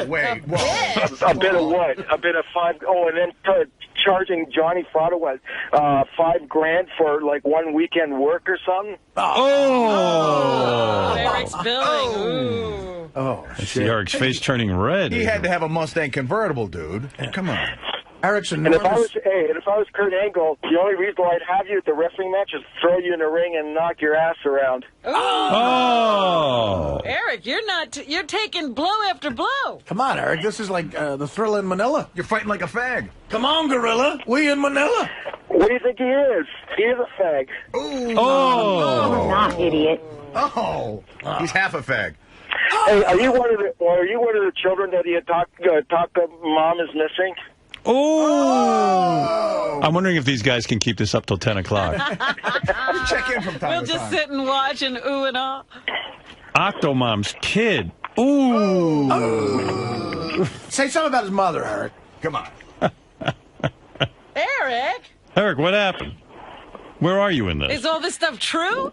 Wait, whoa. A bit of what? A bit of $5. Oh, and then charging Johnny Fratto what? $5,000 for like 1 weekend work or something? Oh, Eric's billing. Ooh. Oh, I see Eric's face turning red. He had to have a Mustang convertible, dude. Come on. Eric's and if I was Kurt Angle, the only reason I'd have you at the wrestling match is throw you in the ring and knock your ass around. Oh! Eric, you're taking blow after blow. Come on, Eric. This is like the Thrill in Manila. You're fighting like a fag. Come on, Gorilla. We in Manila. What do you think he is? He is a fag. Oh! Not idiot. Oh! He's half a fag. Hey, are you one of the children that he talked mom is missing? Oh! I'm wondering if these guys can keep this up till 10 o'clock. Check in from time We'll to just time. sit and watch and ooh and ah. Octomom's kid. Ooh! Say something about his mother, Eric. Come on. Eric? Eric, what happened? Where are you in this? Is all this stuff true?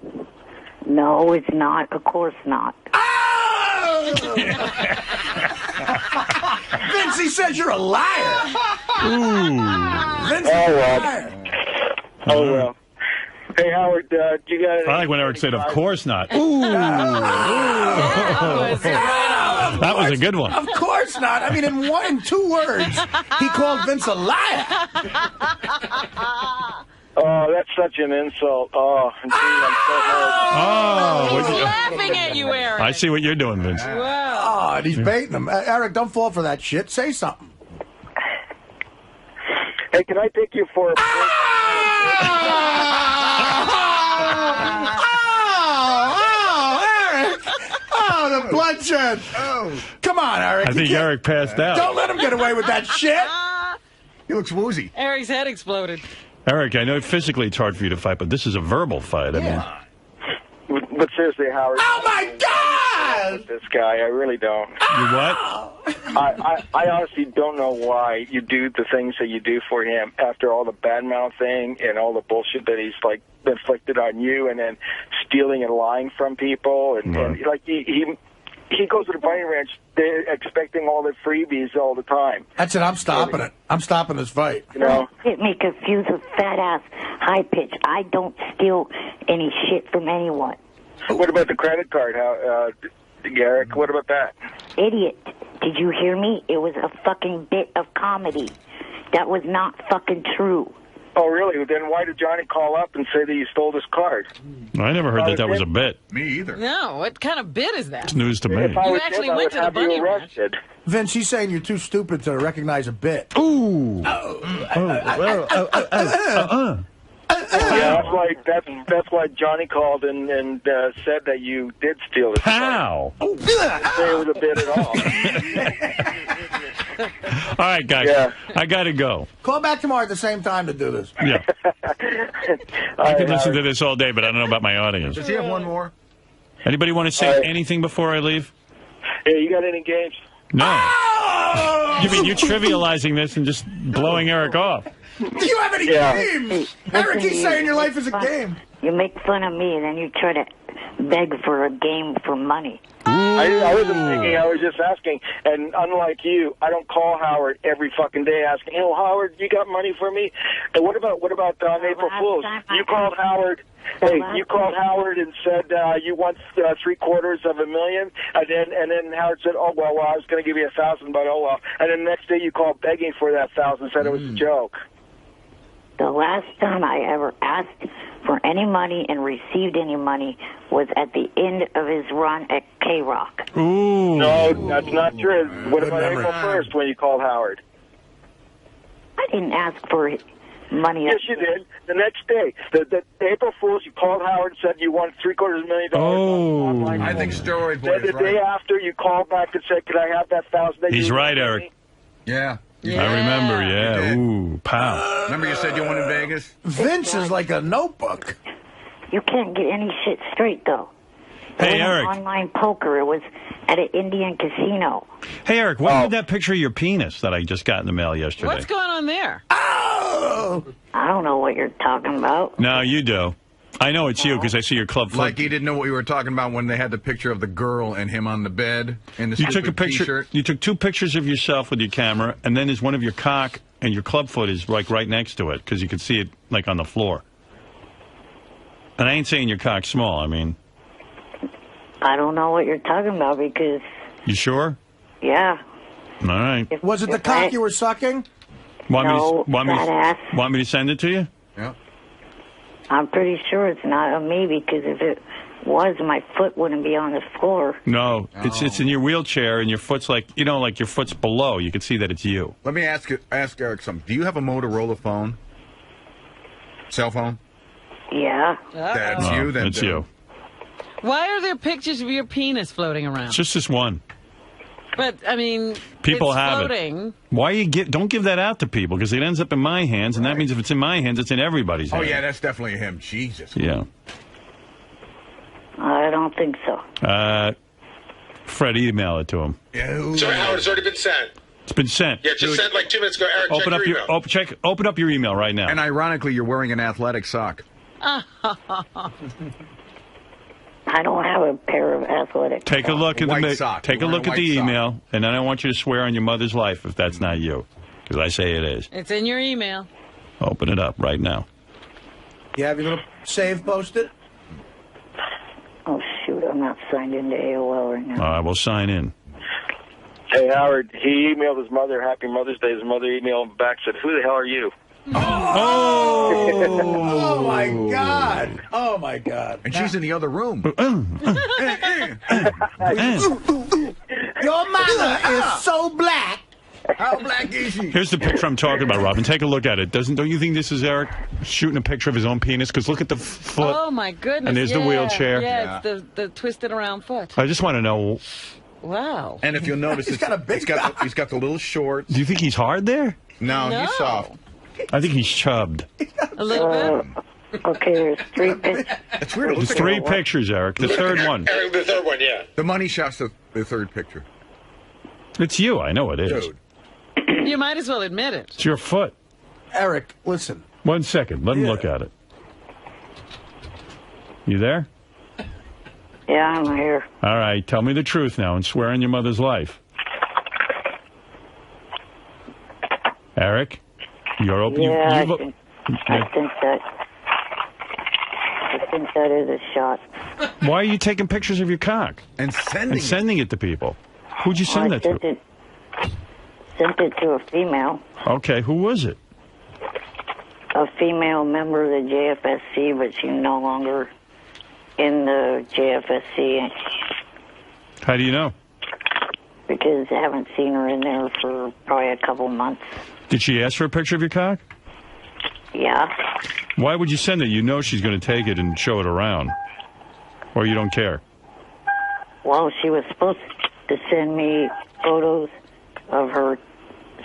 No, it's not. Of course not. Vince, he says you're a liar. Vince, oh, well. Oh, well. Hey, Howard, you got I like when Eric said, of course not. Ooh! That was a good one. Of course not. I mean, in 2 words, he called Vince a liar. Oh, that's such an insult. Oh, gee, I'm so hurt. He's laughing at you, Eric. I see what you're doing, Vince. Wow. Oh, and he's baiting him. Eric, don't fall for that shit. Say something. Hey, can I pick you for a... Eric! Oh, the bloodshed. Oh. Come on, Eric. I think Eric passed out. Don't let him get away with that shit. He looks woozy. Eric's head exploded. Eric, I know physically it's hard for you to fight, but this is a verbal fight. I mean, But seriously, Howard... Oh, my God! This guy, I really don't. You what? I honestly don't know why you do the things that you do for him after all the bad mouthing and all the bullshit that he's like inflicted on you, and then stealing and lying from people, and like he goes to the bunny ranch expecting all the freebies all the time. That's it. I'm stopping it. I'm stopping this fight. You know, Get me confused with fat ass high pitch. I don't steal any shit from anyone. What about the credit card? Garrick, what about that? Idiot. Did you hear me? It was a fucking bit of comedy. That was not fucking true. Oh, really? Then why did Johnny call up and say that you stole his card? I never heard that was a bit. Me either. No, what kind of bit is that? It's news to me. You actually went to the bunny ranch. Vince, he's saying you're too stupid to recognize a bit. Ooh. Yeah, that's why Johnny called and said that you did steal his card. How? Didn't say it was a bit at all. All right, guys. Yeah. I got to go. Call back tomorrow at the same time to do this. Yeah. I could listen to this all day, but I don't know about my audience. Does he have one more? Anybody want to say anything before I leave? Hey, you got any games? No. You mean you're trivializing this and just blowing Eric off? Do you have any games? Eric, he's saying your life is a game. You make fun of me, and then you try to beg for a game for money. I wasn't thinking, I was just asking. And unlike you, I don't call Howard every fucking day asking, "Hey, Howard, you got money for me?" And what about April Fools? You called Howard. Hey, you called Howard and said you want $750,000, and then Howard said, "Oh well, I was going to give you $1,000, but oh well." And then the next day you called begging for that $1,000, said it was a joke. The last time I ever asked for any money and received any money was at the end of his run at K-Rock. Ooh. No, that's not true. What about April 1st when you called Howard? I didn't ask for money. Yes, you did. The next day, the April Fools, you called Howard and said you wanted $750,000. Oh. I think Steroid Boy Then the is day right. after, you called back and said, "Could I have that $1,000?" He's right, Eric. Yeah. I remember, yeah. Ooh, pow. Remember you said you won in Vegas? Vince is like a notebook. You can't get any shit straight, though. Hey, It wasn't Eric. online poker. It was at an Indian casino. Hey, Eric, when did that picture of your penis that I just got in the mail yesterday? What's going on there? Oh! I don't know what you're talking about. No, you do. I know it's you because I see your club foot. Like he didn't know what we were talking about when they had the picture of the girl and him on the bed in the You took a stupid picture. T-shirt. You took 2 pictures of yourself with your camera, and then there's one of your cock, and your club foot is like right next to it because you can see it like on the floor. And I ain't saying your cock's small. I mean, I don't know what you're talking about because, you sure? yeah. All right. Was it the cock you were sucking? Want No, fat ass. want me to send it to you? Yeah. I'm pretty sure it's not on me because if it was, my foot wouldn't be on the floor. No, it's in your wheelchair, and your foot's like like your foot's below. You can see that it's you. Let me ask Eric something. Do you have a Motorola phone? Cell phone? Yeah. That's you. Then It's you. Why are there pictures of your penis floating around? It's just this one. But, I mean, People it's have floating. it. Why don't give that out to people because it ends up in my hands, and that means if it's in my hands, it's in everybody's Oh hands. yeah, that's definitely him. Jesus. Yeah. I don't think so. Fred, email it to him. Sorry, Howard, it's already been sent. It's been sent. Yeah, just sent like 2 minutes ago. Eric, Open check up your your email. open up your email right now. And ironically, you're wearing an athletic sock. I don't have a pair of athletic. Take a look at White sock. Take a You're look wearing at the a white email, and then I want you to swear on your mother's life if that's not you, because I say it is. It's in your email. Open it up right now. You have your little save posted? Oh, shoot, I'm not signed into AOL right now. All right, we'll sign in. Hey, Howard, he emailed his mother Happy Mother's Day. His mother emailed him back, said, "Who the hell are you?" Oh my God! Oh my God! And she's in the other room. Your mother is so black. How black is she? Here's the picture I'm talking about, Robin. Take a look at it. Don't you think this is Eric shooting a picture of his own penis? Because look at the foot. Oh, my goodness. And there's the yeah. wheelchair. Yeah, it's the twisted around foot. I just want to know. Wow. And if you'll notice, he's got the little shorts. Do you think he's hard there? No, he's soft. I think he's chubbed. A little bit. Okay, there's 3 pictures. It's weird. There's 3 pictures, Eric. The third one. Eric, the third one, yeah. The money shot's the third picture. It's you. I know it is. Dude. You might as well admit it. It's your foot. Eric, listen. 1 second. Let him look at it. You there? Yeah, I'm here. All right. Tell me the truth now and swear on your mother's life. Eric? You're open. Yeah, I you've- think that is a shot. Why are you taking pictures of your cock and sending it to people? Who'd you send that to? sent it to a female. Okay, who was it? A female member of the JFSC, but she's no longer in the JFSC How do you know? because I haven't seen her in there for probably a couple months. Did she ask for a picture of your cock? Yeah. Why would you send it? You know she's going to take it and show it around. Or you don't care? Well, she was supposed to send me photos of her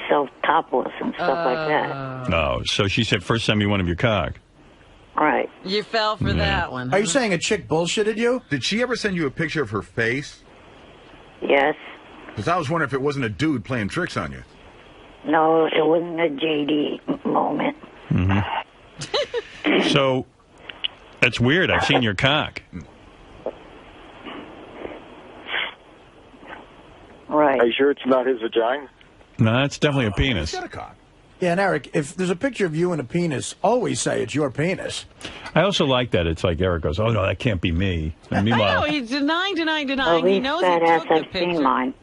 self-topless and stuff like that. No. So she said, first send me one of your cock. Right. You fell for that one. Are you saying a chick bullshitted you? Did she ever send you a picture of her face? Yes. Because I was wondering if it wasn't a dude playing tricks on you. No, it wasn't a JD moment. Mm-hmm. So, that's weird. I've seen your cock. Right. Are you sure it's not his vagina? No, it's definitely a penis. Yeah, and Eric, if there's a picture of you and a penis, always say it's your penis. I also like that. It's like Eric goes, oh, no, that can't be me. And meanwhile, No, he's denying. Oh, He he's knows he badass. took the I've seen picture. mine.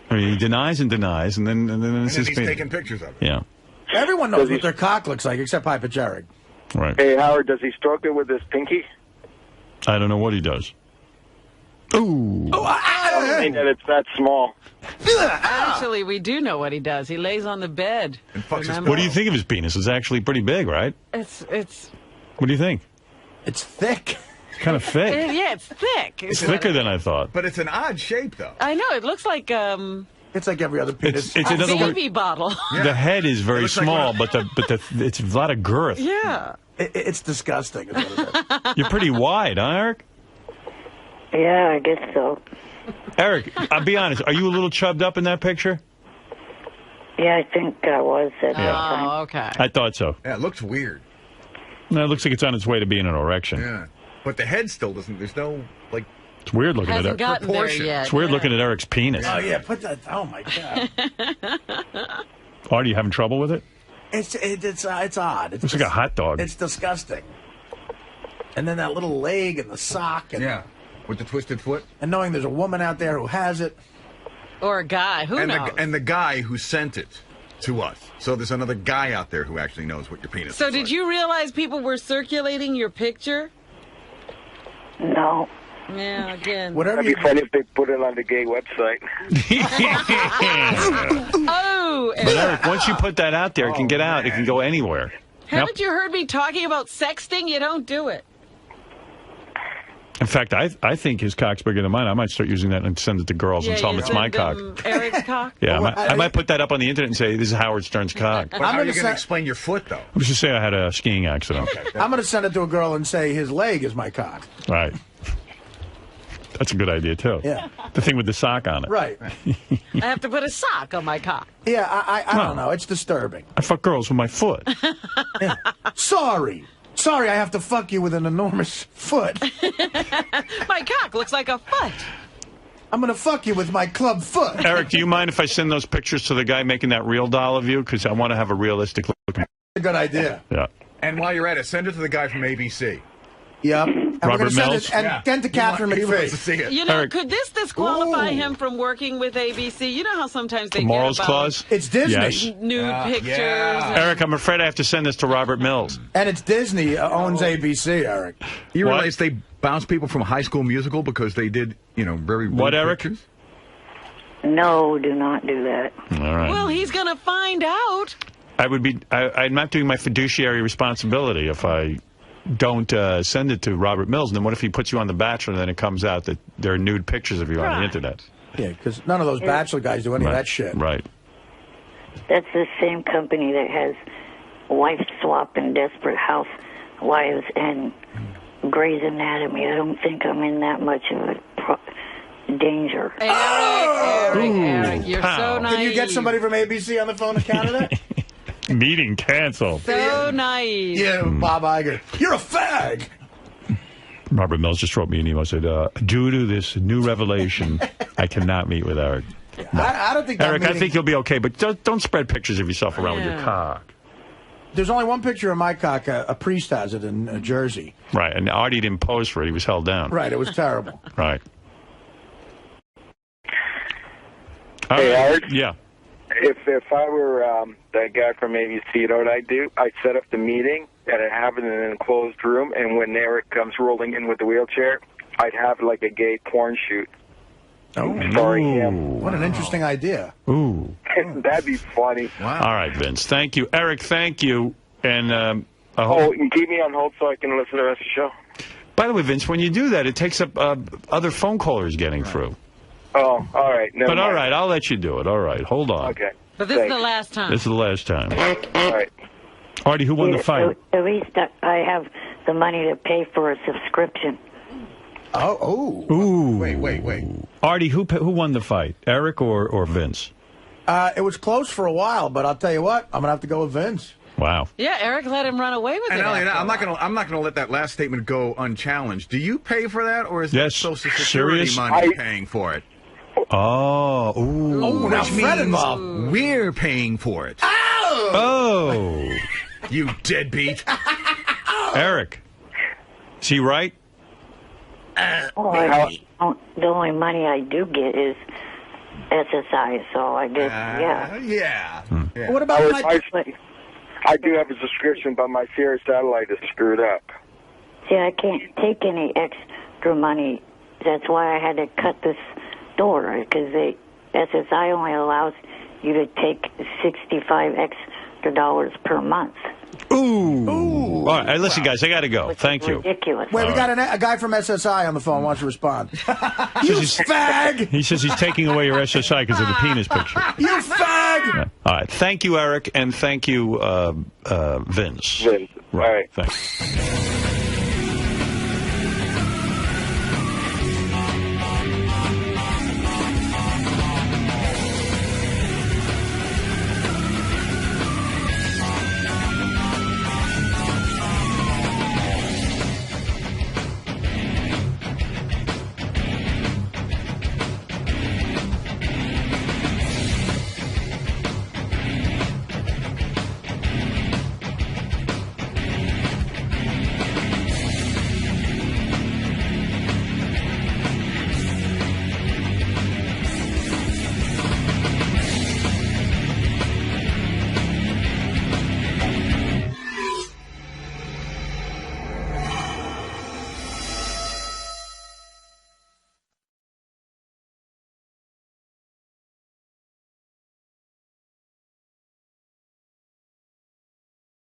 I mean, he denies and denies, and then it's his he's penis. taking pictures of it. Yeah, Everyone knows what their cock looks like, except Piper Jared. right. Hey, Howard, does he stroke it with his pinky? I don't know what he does. Ooh. I mean that it's that small. Actually, we do know what he does. He lays on the bed. Remember? What do you think of his penis? It's actually pretty big, right? It's What do you think? It's thick. It's kind of thick. yeah, it's thick. It's thicker than I thought. But it's an odd shape, though. I know. It looks like It's like every other penis. It's a another word. baby bottle. The head is very looks like small, one but it's a lot of girth. Yeah. It's disgusting. Is what it is. You're pretty wide, huh, Eric? Yeah, I guess so. Eric, I'll be honest. Are you a little chubbed up in that picture? Yeah, I think I was at that Yeah. time. Oh, okay. I thought so. Yeah, it looks weird. No, it looks like it's on its way to being an erection. Yeah. But the head still doesn't, there's no, like... It's weird looking at Hasn't Eric. gotten there yet. It's weird looking at Eric's penis. Oh yeah, put that. Oh my god. Are you having trouble with it? It's odd. It's Looks like a hot dog. It's disgusting. And then that little leg and the sock. And, Yeah. With the twisted foot. And knowing there's a woman out there who has it. Or a guy. Who knows? And the guy who sent it to us. So there's another guy out there who actually knows what your penis So is. did you realize people were circulating your picture? No. Yeah, again. That'd be funny if they put it on the gay website. Oh! But Eric, once you put that out there, it can get out. It can go anywhere. Haven't you heard me talking about sexting? You don't do it. In fact, I think his cock's bigger than mine. I might start using that and send it to girls and tell them it's my cock. Eric's cock? Yeah, I might put that up on the internet and say, this is Howard Stern's cock. But how are you going to explain your foot, though? Let's just say I had a skiing accident. I'm going to send it to a girl and say his leg is my cock. Right. That's a good idea, too. Yeah. The thing with the sock on it. Right. I have to put a sock on my cock. Yeah, I don't know. It's disturbing. I fuck girls with my foot. Yeah. Sorry, I have to fuck you with an enormous foot. My cock looks like a foot. I'm going to fuck you with my club foot. Eric, do you mind if I send those pictures to the guy making that real doll of you? Because I want to have a realistic look. A good idea. Yeah. And while you're at it, send it to the guy from ABC. Yep. And we're Robert gonna send Mills? it, and then to Catherine He wants to McPhee. see it. You know, Eric. could this disqualify Ooh. him from working with ABC? You know how sometimes they The morals get about clause? It's Disney. Yes. nude pictures. and- Eric, I'm afraid I have to send this to Robert Mills. And it's Disney owns ABC, Eric. You What? realize they bounced people from High School Musical because they did, very What, rude Eric? pictures? No, do not do that. All right. Well, he's going to find out. I'm not doing my fiduciary responsibility if I don't send it to Robert Mills. And then what if he puts you on The Bachelor and then it comes out that there are nude pictures of you on the Right. internet? Yeah, because none of those Bachelor guys do any of that shit. Right. That's the same company that has Wife Swap and Desperate Housewives and Grey's Anatomy. I don't think I'm in that much of a danger. Eric, you're Pow. so naive. Can you get somebody from ABC on the phone to counter that? Meeting canceled. So naive. Yeah, Bob Iger. You're a fag. Robert Mills just wrote me an email, said, due to this new revelation, I cannot meet with Eric. I don't think that Eric, I meeting- think you'll be okay, but don't spread pictures of yourself around with your cock. There's only one picture of my cock. A priest has it in Jersey. Right, and Artie didn't pose for it. He was held down. Right, it was terrible. Right. All Hey, right. Howard? Yeah. If I were that guy from ABC, you know what I'd do? I'd set up the meeting and I'd have it in an enclosed room, and when Eric comes rolling in with the wheelchair, I'd have like a gay porn shoot. Starring him. What an interesting idea. Ooh. That'd be funny. All right, Vince. Thank you. Eric, thank you. And I hope... Oh, keep me on hold so I can listen to the rest of the show. By the way, Vince, when you do that, it takes up other phone callers getting through. Oh, all right. Never But all mind. right, I'll let you do it. All right, hold on. Okay. But this is the last time. This is the last time. All right. Artie, who won the fight? At least I have the money to pay for a subscription. Ooh. Wait. Artie, who won the fight? Eric or Vince? It was close for a while, but I'll tell you what, I'm gonna have to go with Vince. Wow. Yeah, Eric let him run away with And it. Elliot, after a I'm not gonna let that last statement go unchallenged. Do you pay for that, or is that Social Security Serious? money paying for it? Oh. Ooh. Oh, now Which Fred means involved. we're paying for it. Oh. You deadbeat. Eric. Is he right? The only money I do get is SSI, so I guess, Yeah. What about I do have a subscription, but my Sirius satellite is screwed up. See, I can't take any extra money. That's why I had to cut this door, because SSI only allows you to take $65 extra per month. Ooh. All right, listen, guys, I got to go. Thank you. Ridiculous. Wait, we All got a guy from SSI on the phone. Why don't you respond? You fag! He says he's taking away your SSI because of the penis picture. You fag! Yeah. All right. Thank you, Eric, and thank you, Vince. Vince. Right. Thanks.